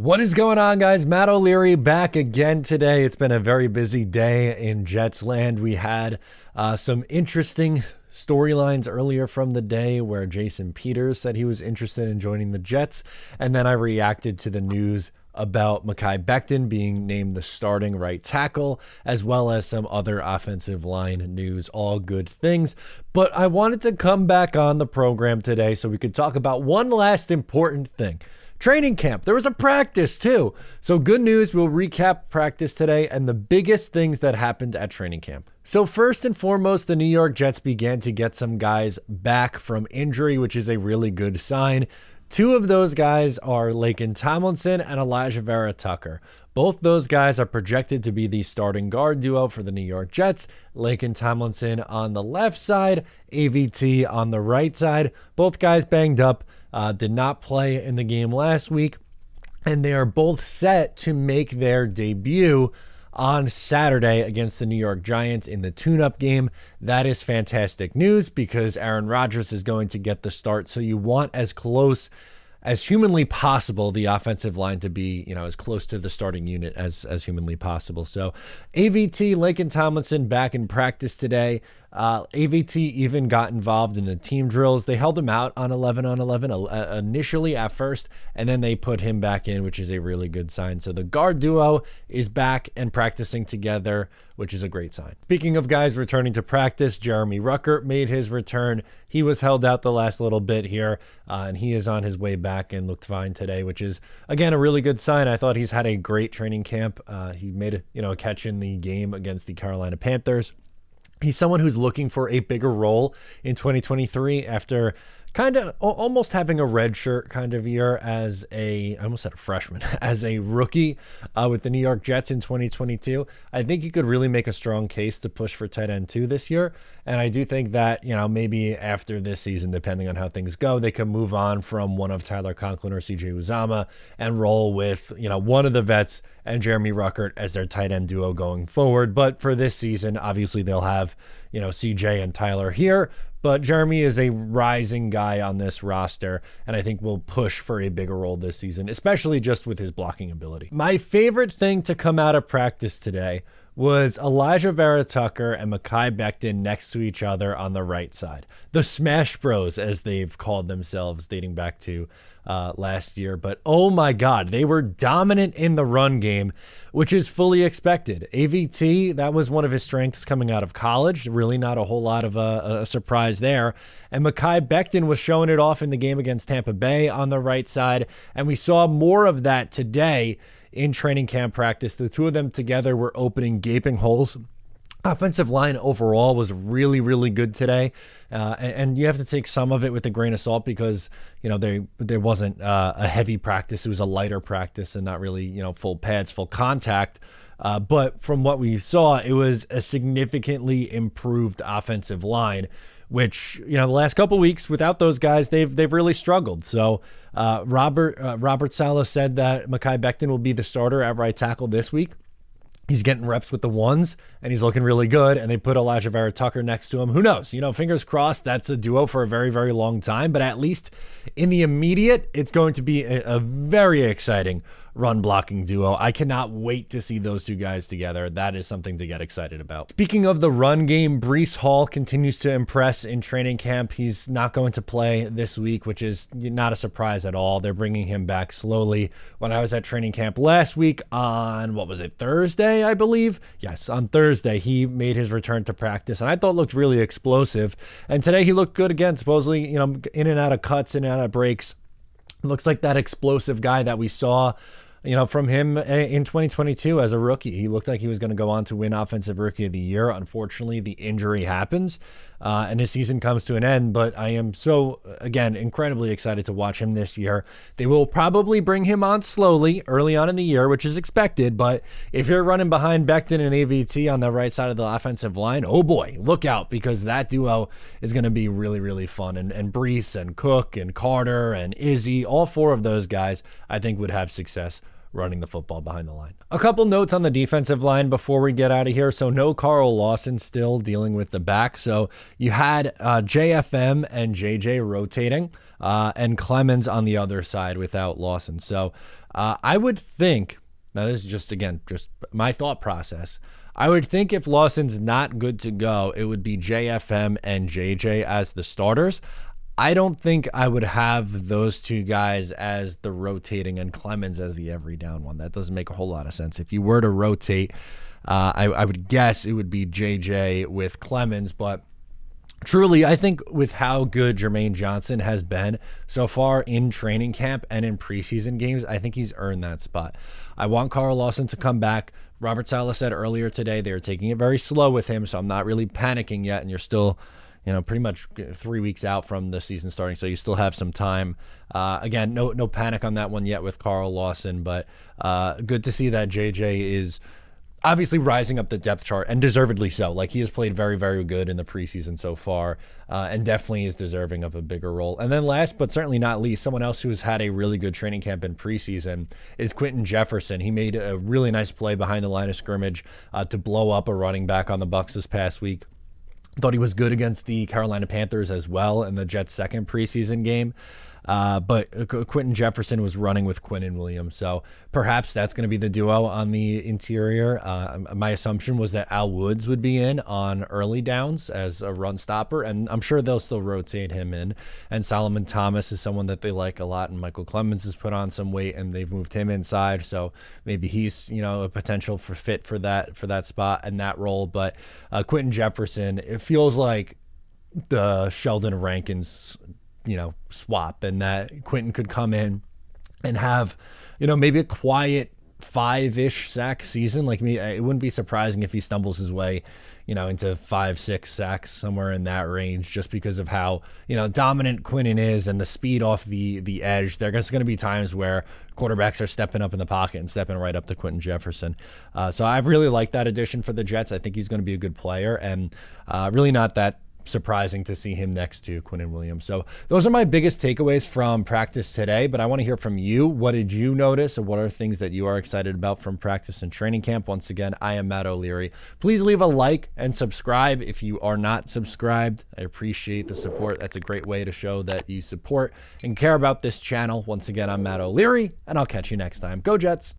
What is going on, guys? Matt O'Leary back again today. It's been a very busy day in Jets land. We had some interesting storylines earlier from the day where Jason Peters said he was interested in joining the Jets, and then I reacted to the news about Mekhi Becton being named the starting right tackle, as well as some other offensive line news. All good things. But I wanted to come back on the program today so we could talk about one last important thing. Training camp. There was a practice too. So good news, we'll recap practice today and the biggest things that happened at training camp. So first and foremost, the New York Jets began to get some guys back from injury, which is a really good sign. Two of those guys are Laken Tomlinson and Alijah Vera-Tucker. Both those guys are projected to be the starting guard duo for the New York Jets. Laken Tomlinson on the left side, AVT on the right side. Both guys banged up. Did not play in the game last week, and they are both set to make their debut on Saturday against the New York Giants in the tune-up game. That is fantastic news because Aaron Rodgers is going to get the start, so you want as close as humanly possible the offensive line to be, as close to the starting unit as humanly possible. So AVT, Laken Tomlinson back in practice today. AVT even got involved in the team drills. They held him out on 11 on 11 initially at first, and then they put him back in, which is a really good sign. So the guard duo is back and practicing together, which is a great sign. Speaking of guys returning to practice, Jeremy Ruckert made his return. He was held out the last little bit here, and he is on his way back and looked fine today, which is, again, a really good sign. I thought he's had a great training camp. He made a catch in the game against the Carolina Panthers. He's someone who's looking for a bigger role in 2023 after kind of almost having a red shirt kind of year as I almost said a freshman, as a rookie with the New York Jets in 2022. I think you could really make a strong case to push for tight end 2 this year. And I do think that, maybe after this season, depending on how things go, they can move on from one of Tyler Conklin or CJ Uzomah and roll with, one of the vets and Jeremy Ruckert as their tight end duo going forward. But for this season, obviously they'll have, CJ and Tyler here. But Jeremy is a rising guy on this roster, and I think will push for a bigger role this season, especially just with his blocking ability. My favorite thing to come out of practice today was Alijah Vera-Tucker and Mekhi Becton next to each other on the right side. The Smash Bros, as they've called themselves, dating back to last year. But oh my God, they were dominant in the run game, which is fully expected. AVT, that was one of his strengths coming out of college. Really not a whole lot of a surprise there. And Mekhi Becton was showing it off in the game against Tampa Bay on the right side. And we saw more of that today in training camp practice. The two of them together were opening gaping holes. Offensive line overall was really, really good today. And you have to take some of it with a grain of salt because, there wasn't a heavy practice. It was a lighter practice and not really, full pads, full contact. But from what we saw, it was a significantly improved offensive line, which, the last couple weeks without those guys, they've really struggled. So Robert Saleh said that Mekhi Becton will be the starter at right tackle this week. He's getting reps with the ones, and he's looking really good, and they put Alijah Vera-Tucker next to him. Who knows? Fingers crossed that's a duo for a very, very long time, but at least in the immediate, it's going to be a very exciting run blocking duo. I cannot wait to see those two guys together. That is something to get excited about. Speaking of the run game, Breece Hall continues to impress in training camp. He's not going to play this week, which is not a surprise at all. They're bringing him back slowly. When I was at training camp last week on, Thursday, I believe? Yes, on Thursday, he made his return to practice, and I thought looked really explosive. And today he looked good again, supposedly, in and out of cuts, in and out of breaks. Looks like that explosive guy that we saw from him in 2022 as a rookie. He looked like he was going to go on to win Offensive Rookie of the Year. Unfortunately, the injury happens and his season comes to an end. But I am so, again, incredibly excited to watch him this year. They will probably bring him on slowly early on in the year, which is expected. But if you're running behind Becton and AVT on the right side of the offensive line, oh boy, look out, because that duo is going to be really, really fun. And Breece and Cook and Carter and Izzy, all four of those guys, I think would have success running the football behind the line. A couple notes on the defensive line before we get out of here. So no Carl Lawson still dealing with the back. So you had JFM and JJ rotating and Clemens on the other side without Lawson. So I would think, now this is just my thought process. I would think if Lawson's not good to go, it would be JFM and JJ as the starters. I don't think I would have those two guys as the rotating and Clemens as the every down one. That doesn't make a whole lot of sense. If you were to rotate, I would guess it would be JJ with Clemens, but truly, I think with how good Jermaine Johnson has been so far in training camp and in preseason games, I think he's earned that spot. I want Carl Lawson to come back. Robert Saleh said earlier today they were taking it very slow with him, so I'm not really panicking yet, and you're still pretty much 3 weeks out from the season starting, so you still have some time. Again, no panic on that one yet with Carl Lawson, but good to see that JJ is obviously rising up the depth chart, and deservedly so. Like, he has played very, very good in the preseason so far, and definitely is deserving of a bigger role. And then last but certainly not least, someone else who has had a really good training camp in preseason is Quentin Jefferson. He made a really nice play behind the line of scrimmage to blow up a running back on the Bucs this past week. Thought he was good against the Carolina Panthers as well in the Jets' second preseason game. But Quentin Jefferson was running with Quinnen Williams. So perhaps that's going to be the duo on the interior. My assumption was that Al Woods would be in on early downs as a run stopper, and I'm sure they'll still rotate him in. And Solomon Thomas is someone that they like a lot, and Michael Clemens has put on some weight, and they've moved him inside. So maybe he's, a potential for fit for that spot and that role. But Quentin Jefferson, it feels like the Sheldon Rankins swap, and that Quentin could come in and have, maybe a quiet 5-ish sack season. Like me, it wouldn't be surprising if he stumbles his way, into 5-6 sacks, somewhere in that range, just because of how, dominant Quinnen is and the speed off the edge. There's going to be times where quarterbacks are stepping up in the pocket and stepping right up to Quentin Jefferson. So I really like that addition for the Jets. I think he's going to be a good player, and really not that surprising to see him next to Quinnen Williams. So those are my biggest takeaways from practice today, but I want to hear from you. What did you notice, or what are things that you are excited about from practice and training camp? Once again, I am Matt O'Leary. Please leave a like and subscribe if you are not subscribed. I appreciate the support. That's a great way to show that you support and care about this channel. Once again, I'm Matt O'Leary, and I'll catch you next time. Go Jets!